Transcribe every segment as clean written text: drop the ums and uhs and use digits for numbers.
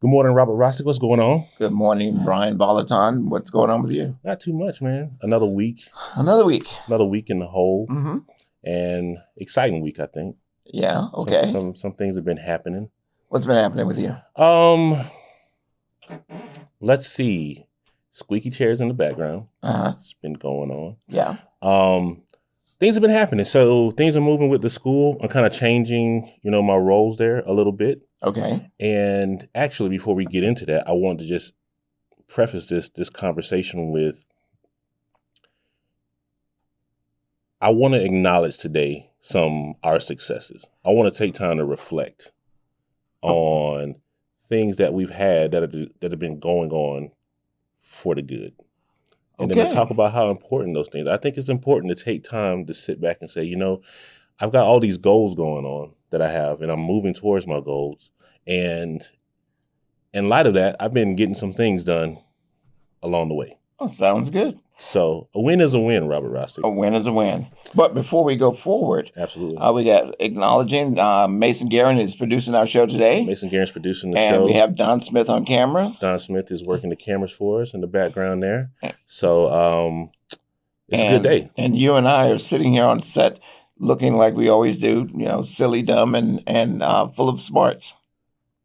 Good morning, Robert Rossick. What's going on? Good morning, Brian Balaton. What's going on with you? Not too much, man. Another week. Another week. Another week in the hole. Mm-hmm. And exciting week, I think. Yeah, okay. Some things have been happening. What's been happening with you? Let's see. Squeaky chairs in the background. Uh-huh. It's been going on. Yeah. Things have been happening. So things are moving with the school. I'm kind of changing, my roles there a little bit. Okay. And actually, before we get into that, I want to just preface this conversation with, I want to acknowledge today our successes. I want to take time to reflect on things that we've had that have been going on for the good. And then to talk about how important those things. I think it's important to take time to sit back and say, I've got all these goals going on that I have, and I'm moving towards my goals. And in light of that, I've been getting some things done along the way. Oh, sounds good. So a win is a win, Robert Rossick. A win is a win. But before we go forward, absolutely, we got acknowledging Mason Guerin is producing our show today. Mason Guerin's producing the show. And we have Don Smith on camera. Don Smith is working the cameras for us in the background there. So it's a good day. And you and I are sitting here on set looking like we always do, silly, dumb, and full of smarts.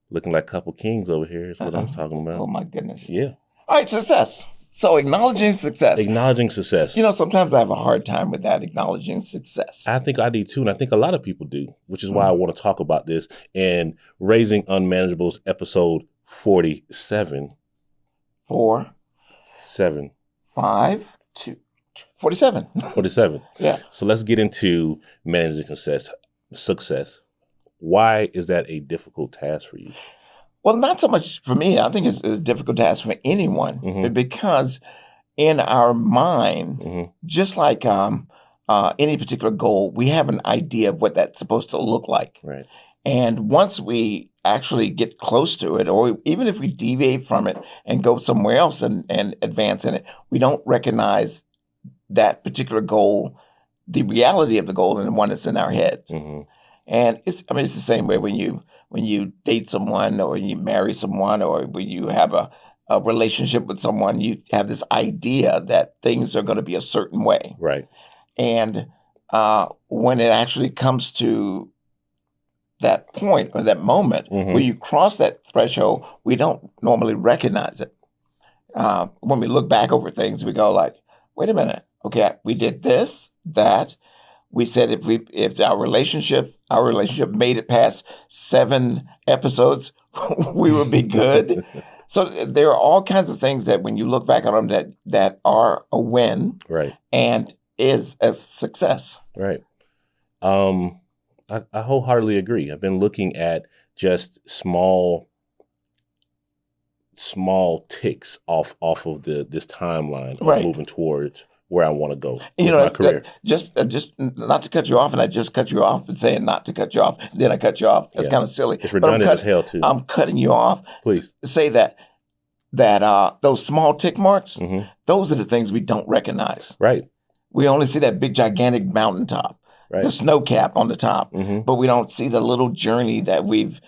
Looking like a couple kings over here is what I'm talking about. Oh, my goodness. Yeah. All right, success. So acknowledging success. Acknowledging success. Sometimes I have a hard time with that, acknowledging success. I think I do too, and I think a lot of people do, which is why I want to talk about this in Raising Unmanageables episode 47. 4, 7, 5, 2, 47. 47. Yeah. So let's get into managing success. Why is that a difficult task for you? Well, not so much for me. I think it's a difficult task for anyone because in our mind, just like any particular goal, we have an idea of what that's supposed to look like. Right. And once we actually get close to it, or even if we deviate from it and go somewhere else and advance in it, we don't recognize that particular goal, the reality of the goal, and the one that's in our head. And it's the same way when you date someone, or you marry someone, or when you have a relationship with someone, you have this idea that things are going to be a certain way. Right. And when it actually comes to that point or that moment where you cross that threshold, we don't normally recognize it. When we look back over things, we go like, wait a minute. Okay, we did this, that. We said if our relationship made it past 7 episodes, we would be good. So there are all kinds of things that when you look back on them that are a win, right, and is a success. Right. I wholeheartedly agree. I've been looking at just small ticks off of this timeline of moving towards where I want to go in my career. Just not to cut you off, and I just cut you off and saying not to cut you off, then I cut you off. That's kind of silly. It's redundant as hell too. I'm cutting you off. Please say that those small tick marks, those are the things we don't recognize. Right. We only see that big gigantic mountaintop, the snow cap on the top, but we don't see the little journey that we've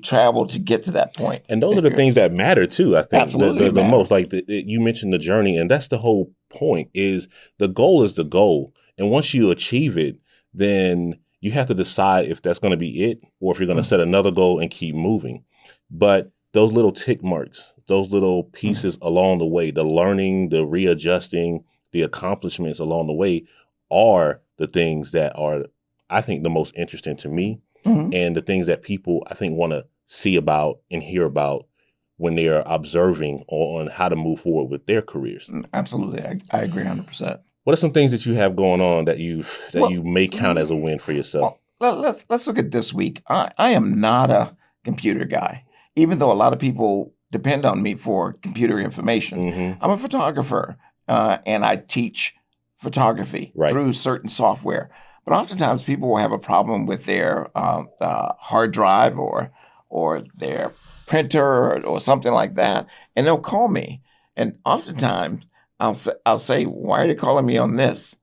traveled to get to that point. And those are the things that matter too, I think. Absolutely the most. Like you mentioned the journey, and that's the whole point, is the goal is the goal. And once you achieve it, then you have to decide if that's going to be it, or if you're going to set another goal and keep moving. But those little tick marks, those little pieces along the way, the learning, the readjusting, the accomplishments along the way are the things that are, I think, the most interesting to me. And the things that people, I think, want to see about and hear about when they are observing on how to move forward with their careers. Absolutely. I agree 100%. What are some things that you have going on that you may count as a win for yourself? Well, let's look at this week. I am not a computer guy, even though a lot of people depend on me for computer information. I'm a photographer, and I teach photography through certain software. But oftentimes people will have a problem with their hard drive or their printer or something like that, and they'll call me. And oftentimes I'll say, why are they calling me on this?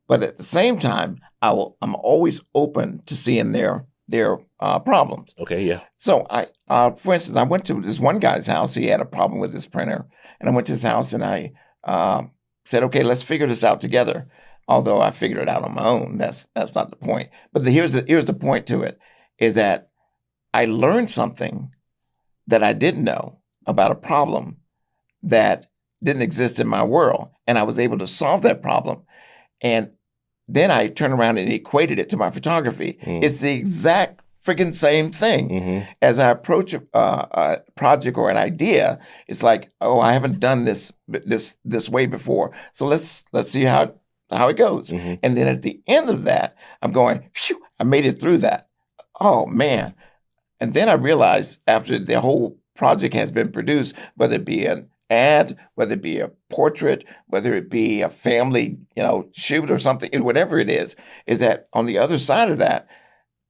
But at the same time, I'm always open to seeing their their problems. Okay, yeah. So for instance, I went to this one guy's house. He had a problem with his printer, and I went to his house and I said, "Okay, let's figure this out together." Although I figured it out on my own, that's not the point. But here's the point to it: is that I learned something that I didn't know about a problem that didn't exist in my world, and I was able to solve that problem. And then I turned around and equated it to my photography. It's the exact freaking same thing. As I approach a project or an idea, it's like, oh, I haven't done this way before, so let's see how it goes. And then at the end of that, I'm going, phew, I made it through that. Oh man! And then I realized after the whole project has been produced, whether it be an ad, whether it be a portrait, whether it be a family, shoot or something, whatever it is that on the other side of that,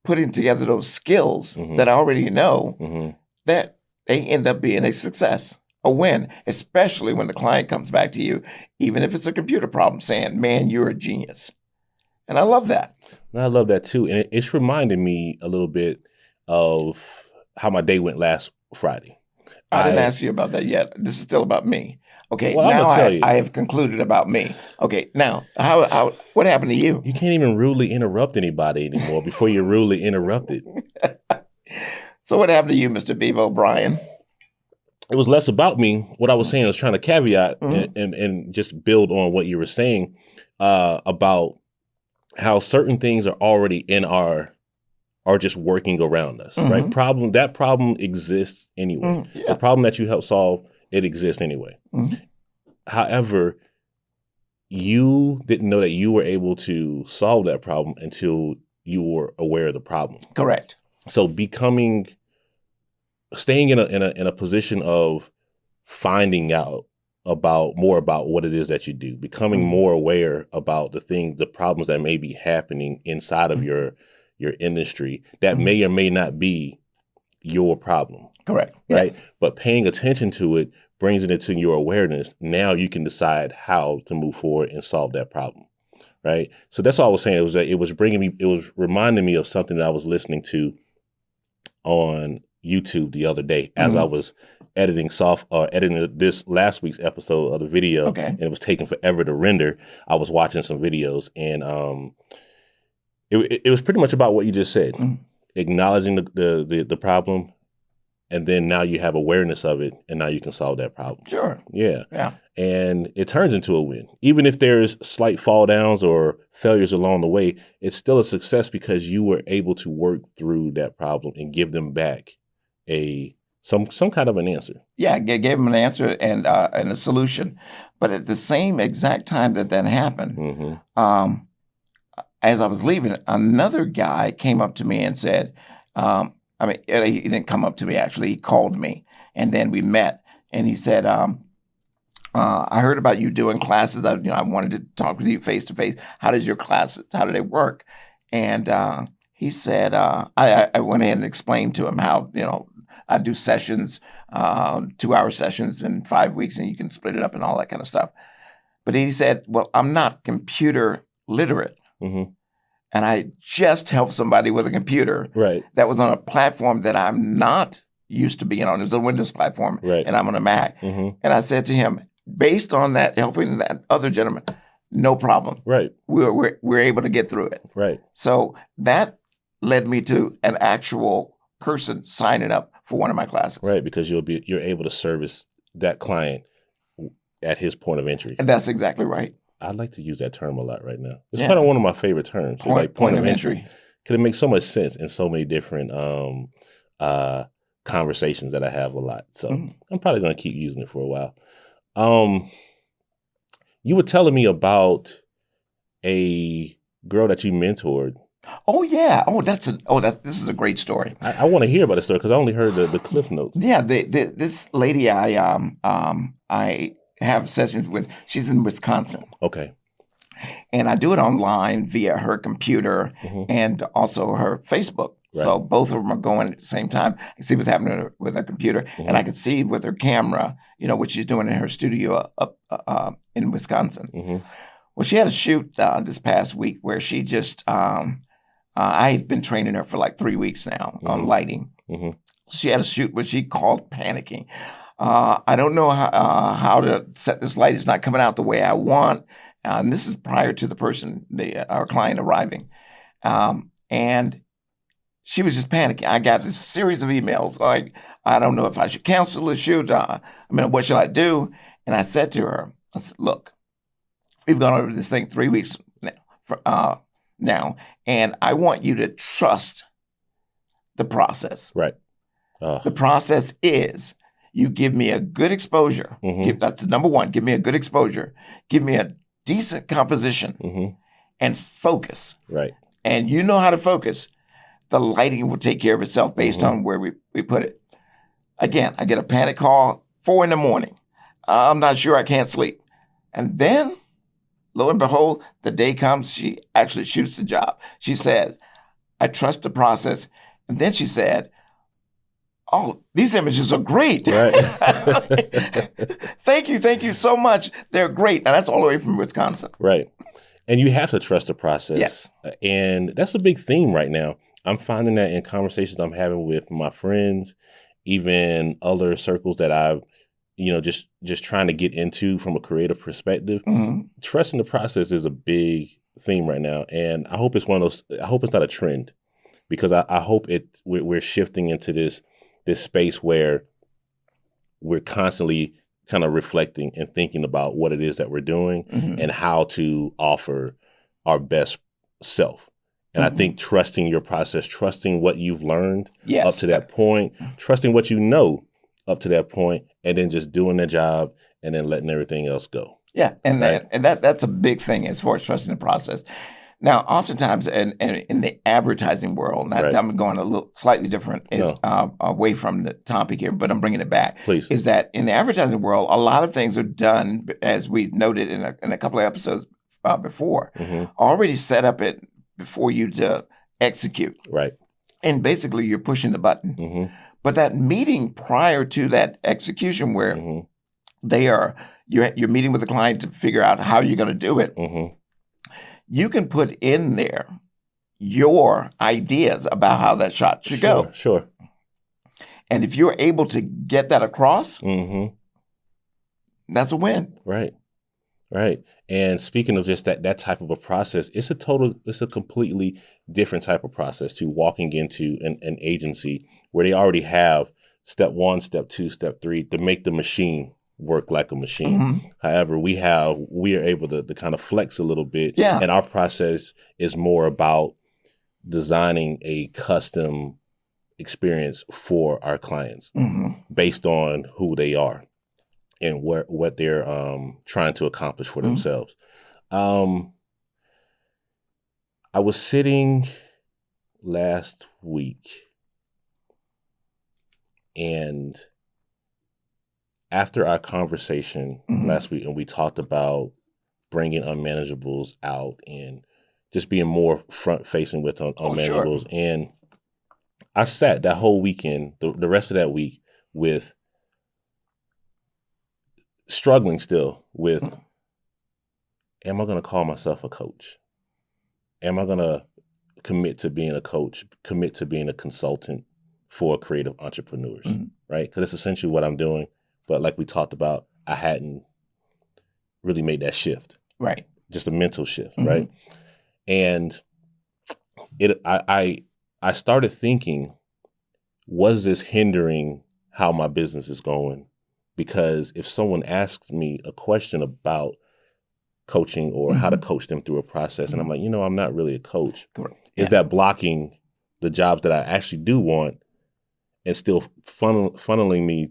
putting together those skills that I already know, that they end up being a success, a win, especially when the client comes back to you, even if it's a computer problem, saying, man, you're a genius. And I love that. I love that too. And it's reminding me a little bit of how my day went last Friday. I didn't ask you about that yet. This is still about me. Okay, well, now I have concluded about me. Okay, now what happened to you? You can't even rudely interrupt anybody anymore before you're rudely interrupted. So what happened to you, Mr. Bevo Bryan? It was less about me. What I was saying, I was trying to caveat and just build on what you were saying about how certain things are already in are just working around us, right? That problem exists anyway. Yeah. The problem that you help solve, it exists anyway. However, you didn't know that you were able to solve that problem until you were aware of the problem. Correct. So staying in a position of finding out more about what it is that you do, becoming more aware about the problems that may be happening inside of your industry that may or may not be your problem. Correct. Right. Yes. But paying attention to it, brings it into your awareness. Now you can decide how to move forward and solve that problem. Right. So that's all I was saying. It was reminding me of something that I was listening to on YouTube the other day as I was editing this last week's episode of the video. Okay. And it was taking forever to render. I was watching some videos and it was pretty much about what you just said, acknowledging the problem, and then now you have awareness of it, and now you can solve that problem. Sure. Yeah. Yeah. And it turns into a win. Even if there's slight fall downs or failures along the way, it's still a success because you were able to work through that problem and give them back some kind of an answer. Yeah, gave them an answer and a solution. But at the same exact time that happened, as I was leaving, another guy came up to me and said, he didn't come up to me, actually. He called me, and then we met. And he said, I heard about you doing classes. I wanted to talk with you face to face. How does your classes, how do they work? And he said, I went ahead and explained to him how, I do sessions, 2-hour sessions in 5 weeks, and you can split it up and all that kind of stuff. But he said, well, I'm not computer literate. And I just helped somebody with a computer that was on a platform that I'm not used to being on. It was a Windows platform, and I'm on a Mac. And I said to him, based on that, helping that other gentleman, no problem. We're able to get through it. So that led me to an actual person signing up for one of my classes. Because you're able to service that client at his point of entry. And that's exactly right. I like to use that term a lot right now. It's kind of one of my favorite terms. Point of entry. Because it makes so much sense in so many different conversations that I have a lot. So I'm probably going to keep using it for a while. You were telling me about a girl that you mentored. Oh yeah. This is a great story. I want to hear about the story because I only heard the cliff notes. Yeah. This lady I have sessions with, she's in Wisconsin. Okay. And I do it online via her computer and also her Facebook. So both of them are going at the same time. I see what's happening with her computer, and I can see with her camera, what she's doing in her studio up in Wisconsin. Well, she had a shoot this past week where she just I had been training her for like 3 weeks now on lighting. Mm-hmm. She had a shoot what she called panicking. I don't know how to set this light. It's not coming out the way I want. And this is prior to our client arriving. And she was just panicking. I got this series of emails like, I don't know if I should cancel the shoot. What should I do? And I said to her, I said, look, we've gone over this thing 3 weeks now, and I want you to trust the process. Right. The process is you give me a good exposure. That's number one. Give me a good exposure. Give me a decent composition and focus. Right. And you know how to focus. The lighting will take care of itself based on where we put it. Again, I get a panic call 4 a.m. I'm not sure, I can't sleep. And then, lo and behold, the day comes, she actually shoots the job. She said, I trust the process. And then she said, oh, these images are great. Right. Thank you so much. They're great. And that's all the way from Wisconsin. Right. And you have to trust the process. Yes. And that's a big theme right now. I'm finding that in conversations I'm having with my friends, even other circles that I've, just trying to get into from a creative perspective. Trusting the process is a big theme right now. And I hope it's I hope it's not a trend, because I hope we're shifting into this space where we're constantly kind of reflecting and thinking about what it is that we're doing and how to offer our best self. And I think trusting your process, trusting what you've learned up to that point, trusting what you know up to that point, and then just doing the job and then letting everything else go. Yeah, and Right. that's a big thing as far as trusting the process. Now, oftentimes in the advertising world, and Right. I'm going a little slightly different, away from the topic here, but I'm bringing it back. Please. Is that in the advertising world, a lot of things are done, as we noted in a couple of episodes before, already set up before you to execute. Right. And basically, you're pushing the button. But that meeting prior to that execution, where you're meeting with the client to figure out how you're going to do it, you can put in there your ideas about how that shot should go. Sure. And if you're able to get that across, that's a win. Right. Right. And speaking of just that type of a process, it's a completely different type of process to walking into an agency where they already have step 1, step 2, step 3 to make the machine work like a machine. However, we are able to kind of flex a little bit. Yeah. And our process is more about designing a custom experience for our clients based on who they are and what they're trying to accomplish for themselves. I was sitting last week, and after our conversation last week, and we talked about bringing unmanageables out and just being more front facing with unmanageables, and I sat that whole weekend, the rest of that week, with struggling still with, am I going to call myself a coach? Am I going to commit to being a coach, commit to being a consultant for creative entrepreneurs, right? Because that's essentially what I'm doing. But like we talked about, I hadn't really made that shift. Right. Just a mental shift, right? And I started thinking, was this hindering how my business is going? Because if someone asks me a question about coaching or how to coach them through a process, and I'm like, I'm not really a coach. Correct. Is that blocking the jobs that I actually do want and still funneling me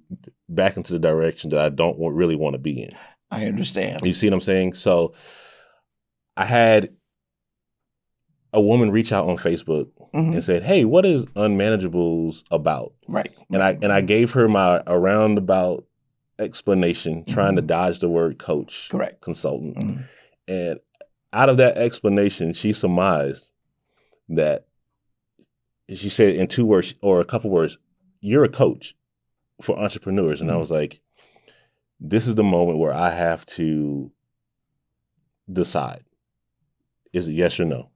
back into the direction that I don't really want to be in? I understand. You see what I'm saying? So I had a woman reach out on Facebook and said, "Hey, what is Unmanageables about?" Right. And I gave her a roundabout explanation, trying to dodge the word coach, Correct. consultant. And out of that explanation, she surmised that, she said in 2 words or a couple words, "You're a coach for entrepreneurs." And I was like, this is the moment where I have to decide, is it yes or no?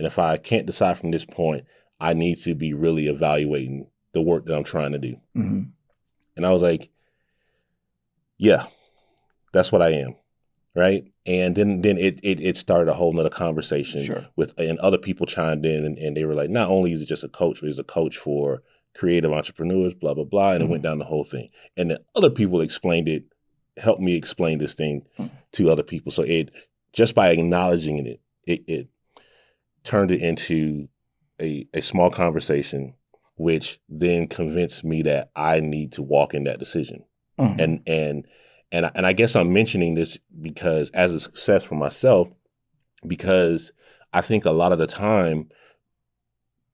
And if I can't decide from this point, I need to be really evaluating the work that I'm trying to do. Mm-hmm. And I was like, yeah, that's what I am. Right. And then it started a whole nother conversation Sure. and other people chimed in and they were like, not only is it just a coach, but he's a coach for creative entrepreneurs, blah, blah, blah. And it went down the whole thing. And then other people helped me explain this thing to other people. So just by acknowledging it turned it into a small conversation, which then convinced me that I need to walk in that decision. And I guess I'm mentioning this because as a success for myself, because I think a lot of the time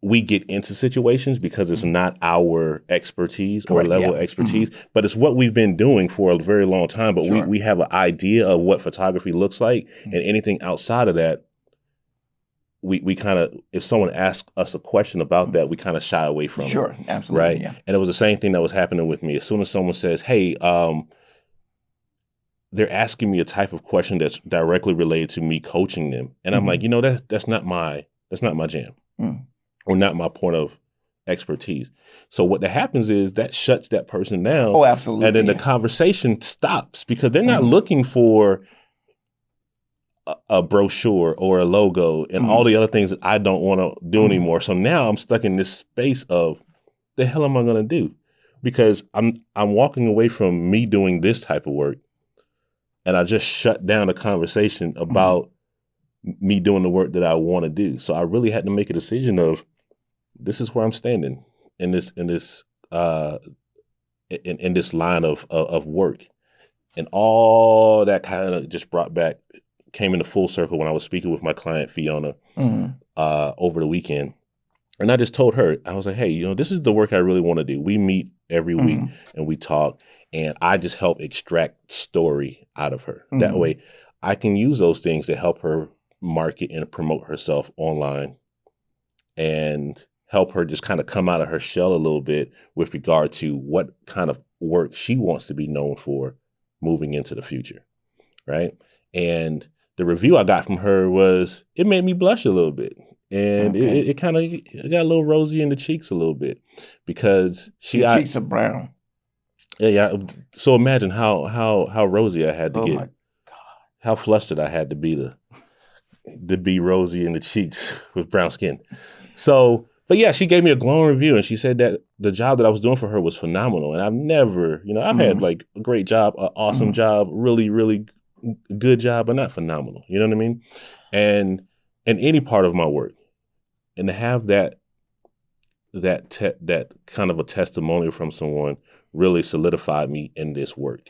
we get into situations because it's not our expertise or level of expertise, but it's what we've been doing for a very long time. But we have an idea of what photography looks like, and anything outside of that, we kind of, if someone asks us a question about that, we kind of shy away from it. Sure, absolutely. Right. Yeah. And it was the same thing that was happening with me. As soon as someone says, hey, they're asking me a type of question that's directly related to me coaching them. And I'm like, that's not my jam or not my point of expertise. So what that happens is that shuts that person down. Oh, absolutely. And then the conversation stops because they're not looking for a brochure or a logo and all the other things that I don't want to do anymore. So now I'm stuck in this space of the hell am I going to do? Because I'm walking away from me doing this type of work. And I just shut down a conversation about me doing the work that I want to do. So I really had to make a decision of this is where I'm standing in this line of work. And all that kind of just came into full circle when I was speaking with my client Fiona over the weekend. And I just told her, I was like, hey, this is the work I really want to do. We meet every week and we talk. And I just help extract story out of her. That way I can use those things to help her market and promote herself online and help her just kind of come out of her shell a little bit with regard to what kind of work she wants to be known for moving into the future. Right. And the review I got from her it made me blush a little bit. And it kind of got a little rosy in the cheeks a little bit because your cheeks are brown. Yeah. So imagine how rosy I had to get. My God. How flustered I had to be to be rosy in the cheeks with brown skin. So, but yeah, she gave me a glowing review and she said that the job that I was doing for her was phenomenal. And I've never, I've had like a great job, an awesome job, really, really good job, but not phenomenal. You know what I mean? And in any part of my work, and to have that kind of a testimonial from someone really solidified me in this work.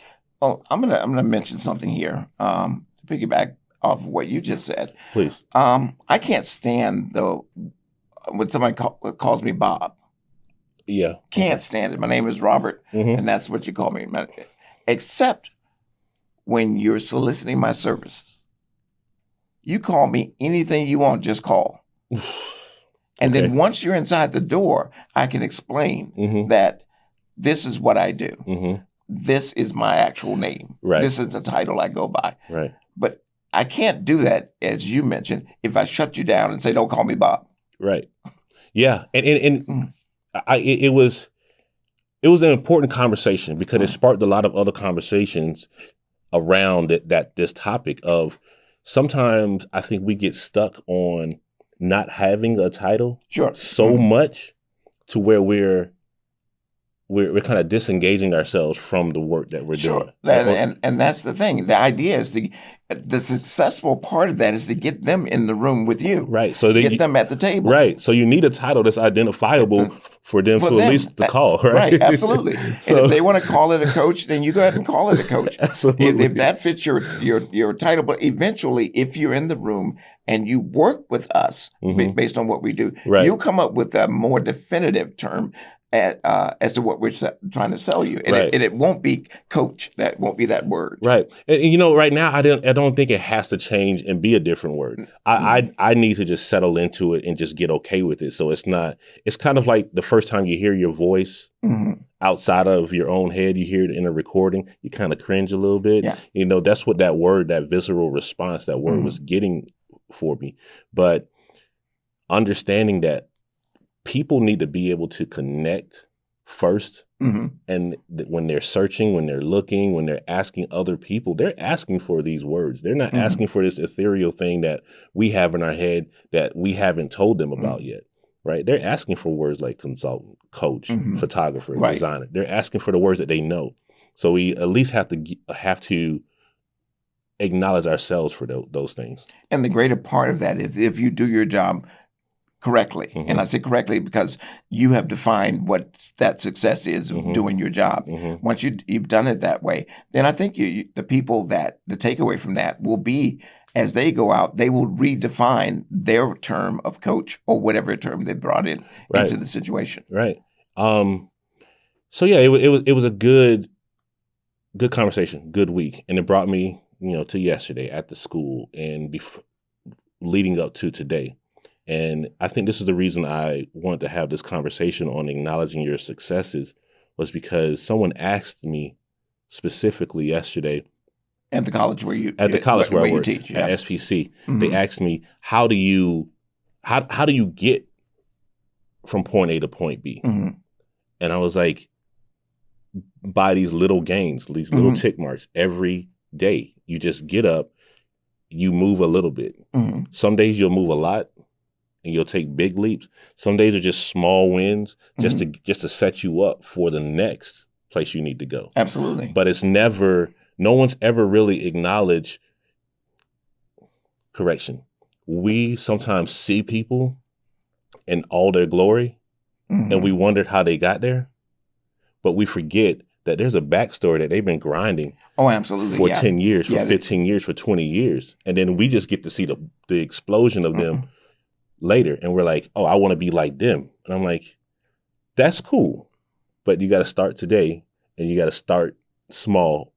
Well, I'm gonna mention something here to piggyback off of what you just said. Please. I can't stand when somebody calls me Bob. Yeah. Can't stand it. My name is Robert, and that's what you call me. Except when you're soliciting my services. You call me anything you want, just call. And then once you're inside the door, I can explain that this is what I do. This is my actual name. Right. This is the title I go by. Right. But I can't do that, as you mentioned, if I shut you down and say, don't call me Bob. Right. Yeah. And it was an important conversation because it sparked a lot of other conversations around this topic of sometimes I think we get stuck on not having a title so much to where we're kind of disengaging ourselves from the work that we're doing. And that's the thing. The idea is the successful part of that is to get them in the room with you. Right. So get them at the table. Right. So you need a title that's identifiable for them at least to call. Right. Right. Absolutely. And if they want to call it a coach, then you go ahead and call it a coach. Absolutely. If that fits your title, but eventually, if you're in the room and you work with us based on what we do, you'll come up with a more definitive term as to what we're trying to sell you, and it won't be coach. That won't be that word. Right. And right now, I don't think it has to change and be a different word. I need to just settle into it and just get okay with it. So it's not. It's kind of like the first time you hear your voice outside of your own head, you hear it in a recording, you kind of cringe a little bit. Yeah. That's what that word, that visceral response, that word was getting for me. But understanding that people need to be able to connect first. And when they're searching, when they're looking, when they're asking other people, they're asking for these words. They're not asking for this ethereal thing that we have in our head that we haven't told them about yet, right? They're asking for words like consultant, coach, photographer, designer. They're asking for the words that they know. So we at least have to acknowledge ourselves for those things. And the greater part of that is if you do your job correctly. And I say correctly because you have defined what that success is of doing your job. Once you've done it that way, then I think the people that the takeaway from that will be, as they go out, they will redefine their term of coach or whatever term they brought in into the situation. Right. So yeah, it was a good conversation, good week, and it brought me, to yesterday at the school and leading up to today. And I think this is the reason I wanted to have this conversation on acknowledging your successes, was because someone asked me specifically yesterday at the college where you teach at SPC. They asked me, how do you get from point A to point B? And I was like, by these little gains, these little tick marks every day. You just get up, you move a little bit. Some days you'll move a lot and you'll take big leaps. Some days are just small wins just to set you up for the next place you need to go. Absolutely. But it's no one's ever really acknowledged correction. We sometimes see people in all their glory and we wondered how they got there, but we forget that there's a backstory that they've been grinding for 10 years, for 15 years, for 20 years. And then we just get to see the explosion of them later. And we're like, oh, I want to be like them. And I'm like, that's cool. But you got to start today and you got to start small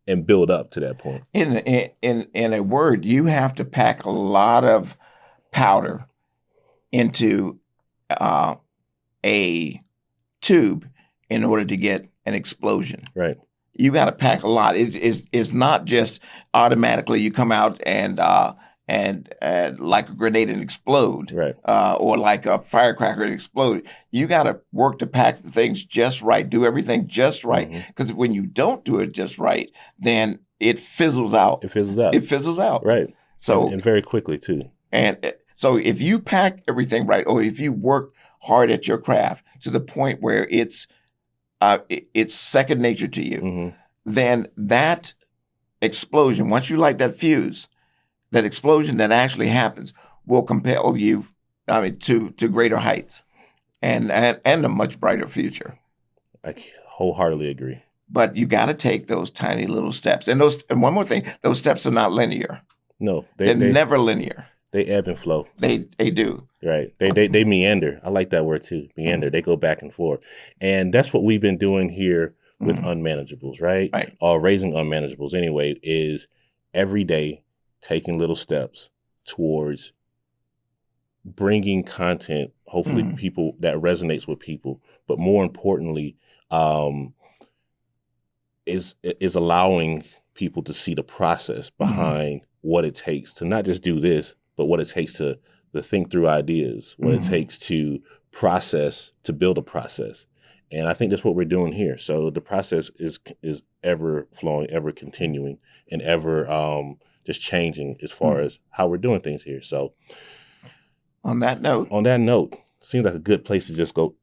and build up to that point. In a word, you have to pack a lot of powder into a tube in order to get an explosion. Right. You got to pack a lot. It's not just automatically you come out and like a grenade and explode, right? Or like a firecracker and explode. You got to work to pack the things just right, do everything just right. Because when you don't do it just right, then it fizzles out. It fizzles out. Right. So and very quickly too. And so if you pack everything right, or if you work hard at your craft to the point where it's second nature to you, then that explosion, once you light that fuse, that explosion that actually happens will compel you, to greater heights and a much brighter future. I wholeheartedly agree. But you got to take those tiny little steps. And one more thing, those steps are not linear. No, they're never linear. They ebb and flow. They do. Right. They meander. I like that word too. Meander. They go back and forth. And that's what we've been doing here with Unmanageables, right? Right. Or raising Unmanageables anyway, is every day taking little steps towards bringing content, hopefully people that resonates with people, but more importantly, is allowing people to see the process behind what it takes to not just do this, but what it takes to think through ideas, what it takes to process, to build a process. And I think that's what we're doing here. So the process is ever flowing, ever continuing, and ever just changing as far as how we're doing things here. So on that note, seems like a good place to just go,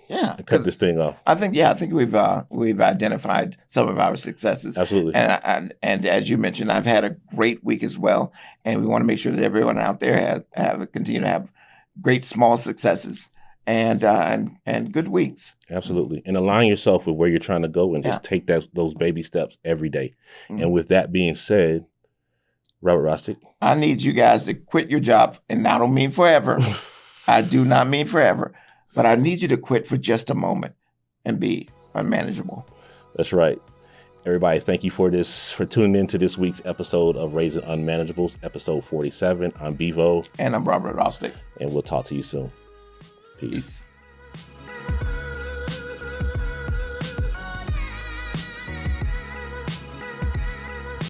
and cut this thing off. I think we've identified some of our successes. Absolutely. And as you mentioned, I've had a great week as well. And we want to make sure that everyone out there continue to have great small successes and good weeks. Absolutely. And align yourself with where you're trying to go and just take those baby steps every day. And with that being said, Robert Rostick, I need you guys to quit your job. And I don't mean forever. I do not mean forever. But I need you to quit for just a moment and be unmanageable. That's right. Everybody, thank you for tuning in to this week's episode of Raising Unmanageables, episode 47. I'm Bevo. And I'm Robert Rostick. And we'll talk to you soon. Peace.